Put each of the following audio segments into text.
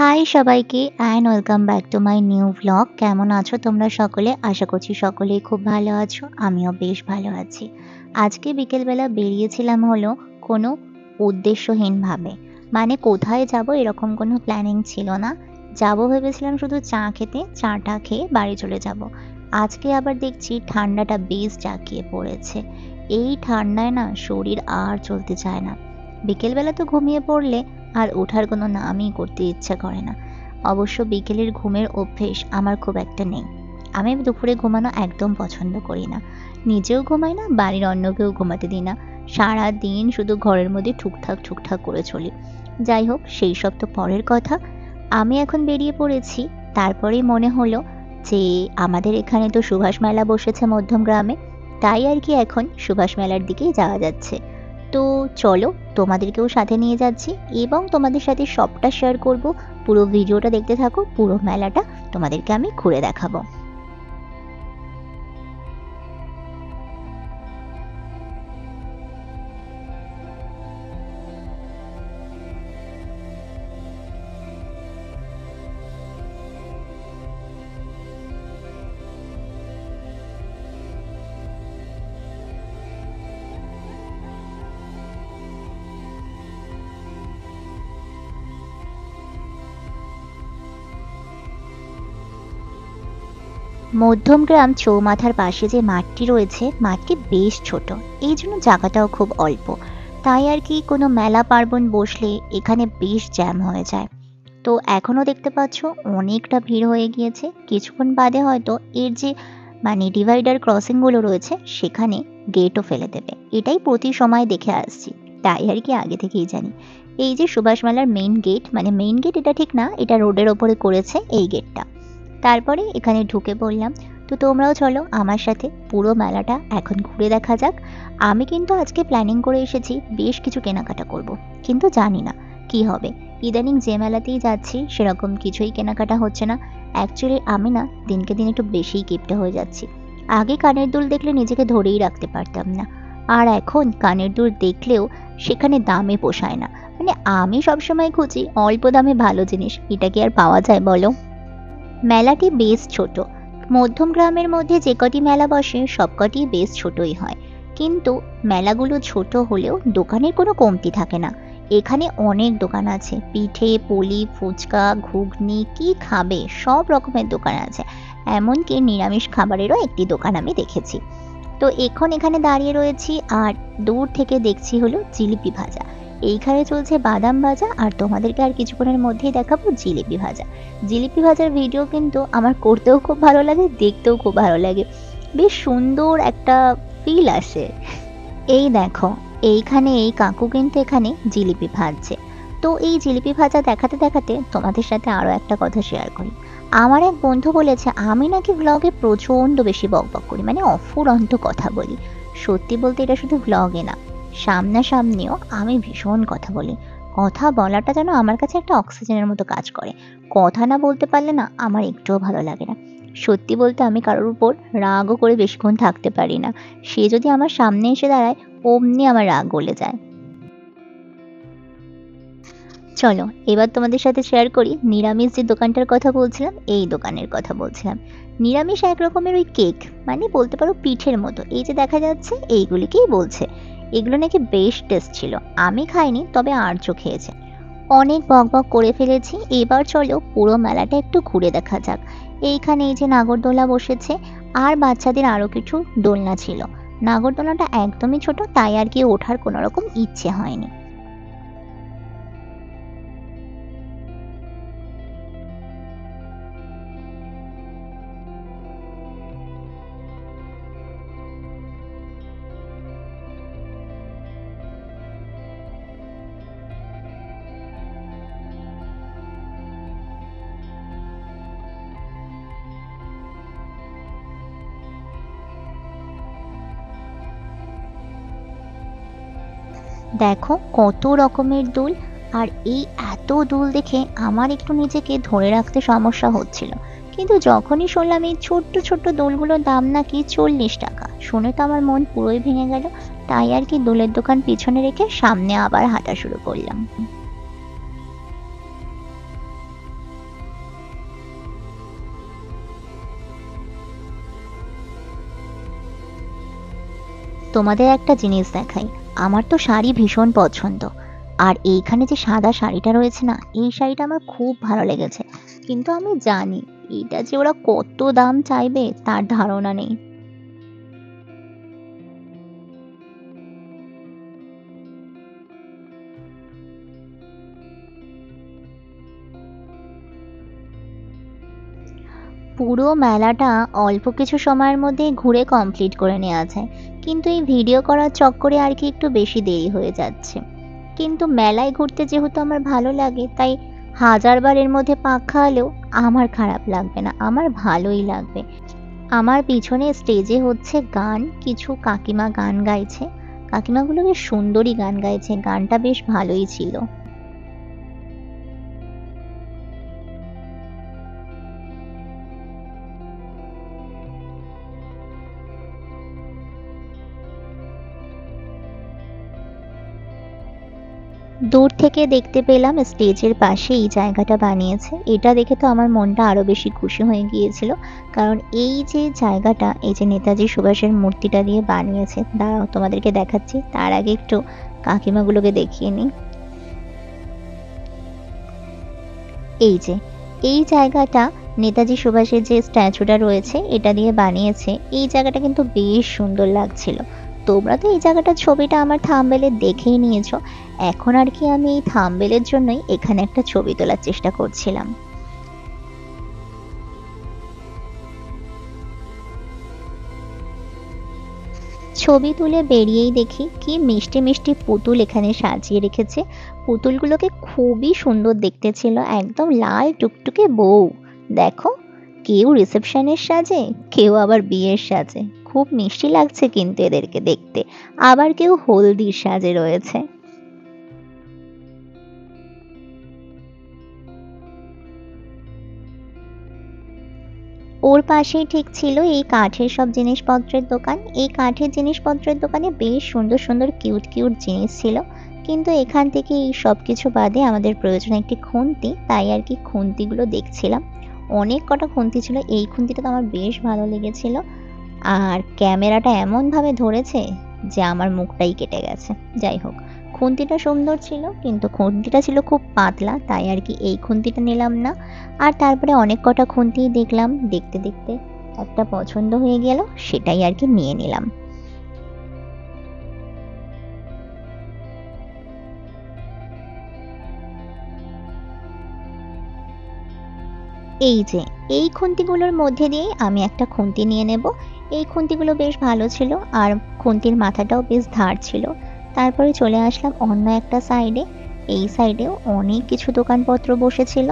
High সবাইকে and welcome back to my new vlog. কেমন আছো তোমরা সকলে? আশা করছি সকলেই খুব ভালো আছো, আমিও বেশ ভালো আছি। আজকে বিকেলবেলা বেরিয়েছিলাম হলো কোনো উদ্দেশ্যহীনভাবে, মানে কোথায় যাব এরকম কোনো প্ল্যানিং ছিল না। যাব ভেবেছিলাম শুধু চা খেতে, চাটা খেয়ে বাড়ি চলে যাব। আজকে আবার দেখছি ঠান্ডাটা বেশ জাঁকিয়ে পড়েছে। এই ঠান্ডায় না শরীর আর চলতে চায় না। বিকেলবেলা তো ঘুমিয়ে পড়লে আর ওঠার কোনো নামই করতে ইচ্ছা করে না। অবশ্য বিকেলের ঘুমের অভ্যেস আমার খুব একটা নেই। আমি দুপুরে ঘুমানো একদম পছন্দ করি না। নিজেও ঘুমাই না, বাড়ির অন্যকেও ঘুমাতে দিই না। সারাদিন শুধু ঘরের মধ্যে ঠুকঠাক করে চলি। যাই হোক, সেই সব তো পরের কথা। আমি এখন বেরিয়ে পড়েছি। তারপরেই মনে হলো যে আমাদের এখানে তো সুভাষ মেলা বসেছে মধ্যমগ্রামে। তাই আর কি এখন সুভাষ মেলার দিকেই যাওয়া যাচ্ছে। তো চলো, তোমাদেরকেও সাথে নিয়ে যাচ্ছি এবং তোমাদের সাথে সবটা শেয়ার করব। পুরো ভিডিওটা দেখতে থাকো, পুরো মেলাটা তোমাদেরকে আমি ঘুরে দেখাবো। মধ্যমগ্রাম চৌমাথার পাশে যে মাঠটি রয়েছে, মাঠটি বেশ ছোট, এই জন্য জায়গাটাও খুব অল্প। তাই আর কি কোনো মেলা পার্বণ বসলে এখানে বেশ জ্যাম হয়ে যায়। তো এখনো দেখতে পাচ্ছ অনেকটা ভিড় হয়ে গিয়েছে। কিছুক্ষণ বাদে হয়তো এর যে ডিভাইডার ক্রসিংগুলো রয়েছে সেখানে গেটও ফেলে দেবে। এটাই প্রতি সময় দেখে আসছি, তাই আর কি আগে থেকেই জানি। এই যে সুভাষ মেলার মেইন গেট, মেইন গেট এটা ঠিক না, এটা রোডের ওপরে করেছে এই গেটটা। তারপরে এখানে ঢুকে পড়লাম। তো তোমরাও চলো আমার সাথে, পুরো মেলাটা এখন ঘুরে দেখা যাক। আমি কিন্তু আজকে প্ল্যানিং করে এসেছি বেশ কিছু কেনাকাটা করব, কিন্তু জানি না কি হবে। ইদানিং যে মেলাতেই যাচ্ছি সেরকম কিছুই কেনাকাটা হচ্ছে না। অ্যাকচুয়ালি আমি না দিনকে দিন একটু বেশিই কিপটে হয়ে যাচ্ছি। আগে কানের দুল দেখলে নিজেকে ধরেই রাখতে পারতাম না, আর এখন কানের দুল দেখলেও সেখানে দামে পোষায় না। আমি সবসময় খুঁজি অল্প দামে ভালো জিনিস, এটা কি আর পাওয়া যায় বলো? মেলাটি বেশ ছোট। মধ্যমগ্রামের মধ্যে যে কটি মেলা বসে সবকটি বেশ ছোটই হয়, কিন্তু মেলাগুলো ছোট হলেও দোকানের কোনো কমতি থাকে না। এখানে অনেক দোকান আছে, পিঠে পুলি ফুচকা ঘুগনি কি খাবে সব রকমের দোকান আছে। এমনকি নিরামিষ খাবারেরও একটি দোকান আমি দেখেছি। তো এখন এখানে দাঁড়িয়ে রয়েছি আর দূর থেকে দেখছি হলো জিলিপি ভাজা। এইখানে চলছে বাদাম ভাজা, আর তোমাদেরকে আর কিছুক্ষণের মধ্যেই দেখাবো জিলিপি ভাজা। জিলিপি ভাজার ভিডিও কিন্তু আমার করতেও খুব ভালো লাগে, দেখতেও খুব ভালো লাগে। বেশ সুন্দর একটা ফিল আসে। এই দেখো, এইখানে এই কাকু কিন্তু এখানে জিলিপি ভাজছে। তো এই জিলিপি ভাজা দেখাতে দেখাতে তোমাদের সাথে আরও একটা কথা শেয়ার করি। আমার এক বন্ধু বলেছে আমি নাকি ব্লগে প্রচণ্ড বেশি বকবক করি, অফুরন্ত কথা বলি। সত্যি বলতে এটা শুধু ব্লগে না, সামনাসামনিও আমি ভীষণ কথা বলি। কথা বলাটা যেন আমার কাছে একটা অক্সিজেনের মতো কাজ করে। কথা না বলতে পারলে না আমার একটুও ভালো লাগে না। সত্যি বলতে আমি কারোর উপর রাগও করে বেশিক্ষণ থাকতে পারি না। সে যদি আমার সামনে এসে দাঁড়ায় অমনি আমার রাগ গলে যায়। চলো এবার তোমাদের সাথে শেয়ার করি নিরামিষ যে দোকানটার কথা বলছিলাম, এই দোকানের কথা বলছিলাম। নিরামিষ এক রকমের ওই কেক, বলতে পারো পিঠের মতো, এই যে দেখা যাচ্ছে এইগুলিকেই বলছে। এগুলো নাকি বেশ টেস্ট ছিল। আমি খাইনি, তবে আর্য খেয়েছে। অনেক বকবক করে ফেলেছি, এবার চলো পুরো মেলাটা একটু ঘুরে দেখা যাক। এইখানে এই যে নাগরদোলা বসেছে, আর বাচ্চাদের আরও কিছু দোলনা ছিল। নাগরদোলাটা একদমই ছোট, তাই আর কি ওঠার কোনো রকম ইচ্ছে হয়নি। দেখো কত রকমের দুল, আর এই এত দুল দেখে আমার একটু নিজেকে ধরে রাখতে সমস্যা হচ্ছিল। কিন্তু যখনই শুনলাম এই ছোট্ট ছোট্ট দোলগুলোর দাম নাকি 40 টাকা, শুনে তো আমার মন পুরোই ভেঙে গেল। তাই আর কি দোলের দোকান পিছনে রেখে সামনে আবার হাঁটা শুরু করলাম। তোমাদের একটা জিনিস দেখাই, আমার তো শাড়ি ভীষণ পছন্দ, আর এইখানে যে সাদা শাড়িটা রয়েছে না, এই শাড়িটা আমার খুব ভালো লেগেছে, কিন্তু আমি জানি এটা যে ওরা কত দাম চাইবে তার ধারণা নেই। পুরো মেলাটা অল্প কিছু সময়ের মধ্যে ঘুরে কমপ্লিট করে নেওয়া যায়, কিন্তু এই ভিডিও করার চক্করে আর কি একটু বেশি দেরি হয়ে যাচ্ছে। কিন্তু মেলায় ঘুরতে যেহেতু আমার ভালো লাগে, তাই হাজারবার এর মধ্যে পাখা হলেও আমার খারাপ লাগবে না, আমার ভালোই লাগবে। আমার পিছনে স্টেজে হচ্ছে গান, কিছু কাকিমা গান গাইছে। কাকিমাগুলো বেশ সুন্দরই গান গাইছে, গানটা বেশ ভালোই ছিল। দূর থেকে দেখতে পেলাম স্টেজের পাশে এই জায়গাটা বানিয়েছে। এটা দেখে তো আমার মনটা আরো বেশি খুশি হয়ে গিয়েছিল, কারণ এই যে জায়গাটা, এই যে নেতাজি সুভাষের মূর্তিটা দিয়ে বানিয়েছে, দাঁড়াও তোমাদেরকে দেখাচ্ছি, তার আগে একটু কাকিমাগুলোকে দেখিয়ে নিই। এই যে এই জায়গাটা, নেতাজি সুভাষের যে স্ট্যাচুটা রয়েছে এটা দিয়ে বানিয়েছে। এই জায়গাটা কিন্তু বেশ সুন্দর লাগছিল। তোমরা তো এই জায়গাটার ছবিটা আমার থাম্বনেলে দেখেই নিয়েছো। এখন আর কি আমি এই থাম্বনেলের জন্যই এখানে একটা ছবি তোলার চেষ্টা করছিলাম। ছবি তুলে বেরিয়েই দেখি কি মিষ্টি মিষ্টি পুতুল এখানে সাজিয়ে রেখেছে। পুতুলগুলোকে খুবই সুন্দর দেখতে ছিল, একদম লাল টুকটুকে বউ। দেখো, কেউ রিসেপশনের সাজে, কেউ আবার বিয়ের সাজে। খুব মিষ্টি লাগছে কিন্তু এদেরকে দেখতে। আবার কেউ হলদির সাজে রয়েছে। ওর পাশেই ঠিক ছিল এই কাঠের সব জিনিসপত্রের দোকান। এই কাঠের জিনিসপত্রের দোকানে বেশ সুন্দর সুন্দর কিউট কিউট জিনিস ছিল, কিন্তু এখান থেকে এই সব কিছু বাদে আমাদের প্রয়োজন একটি খুন্তি, তাই আর কি খুন্তিগুলো দেখছিলাম। অনেক কটা খুন্তি ছিল, এই খুন্তিটা তো আমার বেশ ভালো লেগেছিল। আর ক্যামেরাটা এমনভাবে ধরেছে যে আমার মুখটাই কেটে গেছে। যাই হোক, খুন্তিটা সুন্দর ছিল, কিন্তু খুন্তিটা ছিল খুব পাতলা, তাই আর কি এই খুন্তিটা নিলাম না। আর তারপরে অনেক কটা খুন্তি দেখলাম, দেখতে দেখতে একটা পছন্দ হয়ে গেল, সেটাই আর কি নিয়ে নিলাম। এই যে এই খুন্তিগুলোর মধ্যে দিয়েই আমি একটা খুন্তি নিয়ে নেব। এই খুন্তিগুলো বেশ ভালো ছিল, আর খুন্তির মাথাটাও বেশ ধার ছিল। তারপরে চলে আসলাম অন্য একটা সাইডে। এই সাইডেও অনেক কিছু দোকানপত্র বসেছিল।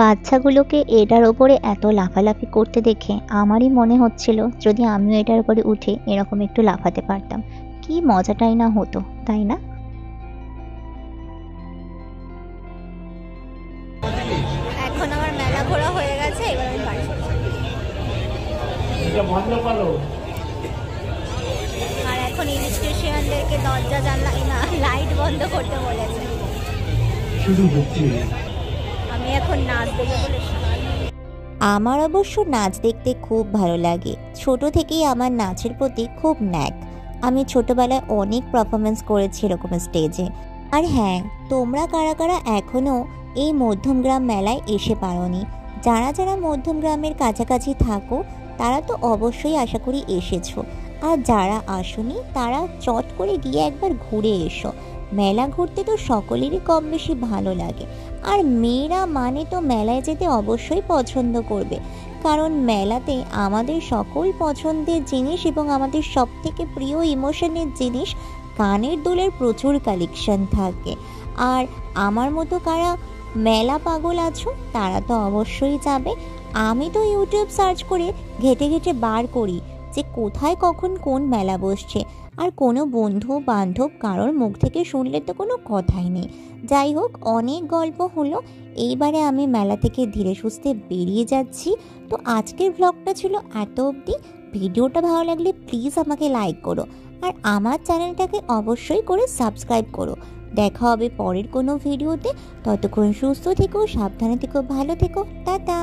বাচ্চাগুলোকে এটার ওপরে এত লাফালাফি করতে দেখে আমারই মনে হচ্ছিল যদি আমিও এটার উপরে উঠে এরকম একটু লাফাতে পারতাম, কি মজাটাই না হতো, তাই না? এখন আমার মেলা ঘোরা হয়ে গেছে, এবার আমি বাড়ি চলে যাবো। আর এখন ইলেকট্রিশিয়ানদেরকে দরজা জানলা না লাইট বন্ধ করতে বলেছে। আমি এখন নাচ দেবো বলে। আমার অবশ্য নাচ দেখতে খুব ভালো লাগে। ছোট থেকেই আমার নাচের প্রতি খুব ন্যাক। আমি ছোটবেলায় অনেক পারফরমেন্স করেছি এরকম স্টেজে। আর হ্যাঁ, তোমরা কারা কারা এখনও এই মধ্যমগ্রাম মেলায় এসে পারোনি? যারা যারা মধ্যমগ্রামের কাছাকাছি থাকো তারা তো অবশ্যই আশা করি এসেছো। আর যারা আসোনি তারা চট করে গিয়ে একবার ঘুরে এসো। মেলা ঘুরতে তো সকলেরই কম বেশি ভালো লাগে, আর মেয়েরা মানে তো মেলায় যেতে অবশ্যই পছন্দ করবে। কারণ মেলাতে আমাদের সকল পছন্দের জিনিস এবং আমাদের সবথেকে প্রিয় ইমোশনের জিনিস কানের দুলের প্রচুর কালেকশন থাকে। আর আমার মতো কারা মেলা পাগল আছো তারা তো অবশ্যই যাবে। আমি তো ইউটিউব সার্চ করে ঘেটে ঘেটে বার করি যে কোথায় কখন কোন মেলা বসছে, আর কোনো বন্ধু বান্ধব কারোর মুখ থেকে শুনলে তো কোনো কথাই নেই। যাই হোক, অনেক গল্প হলো, এইবারে আমি মেলা থেকে ধীরে সুস্থে বেরিয়ে যাচ্ছি। তো আজকের ব্লগটা ছিল এত অবধি। ভিডিওটা ভালো লাগলে প্লিজ আমাকে লাইক করো, আর আমার চ্যানেলটাকে অবশ্যই করে সাবস্ক্রাইব করো। দেখা হবে পরের কোনো ভিডিওতে। ততক্ষণ সুস্থ থেকো, সাবধানে থেকো, ভালো থেকো, টাটা।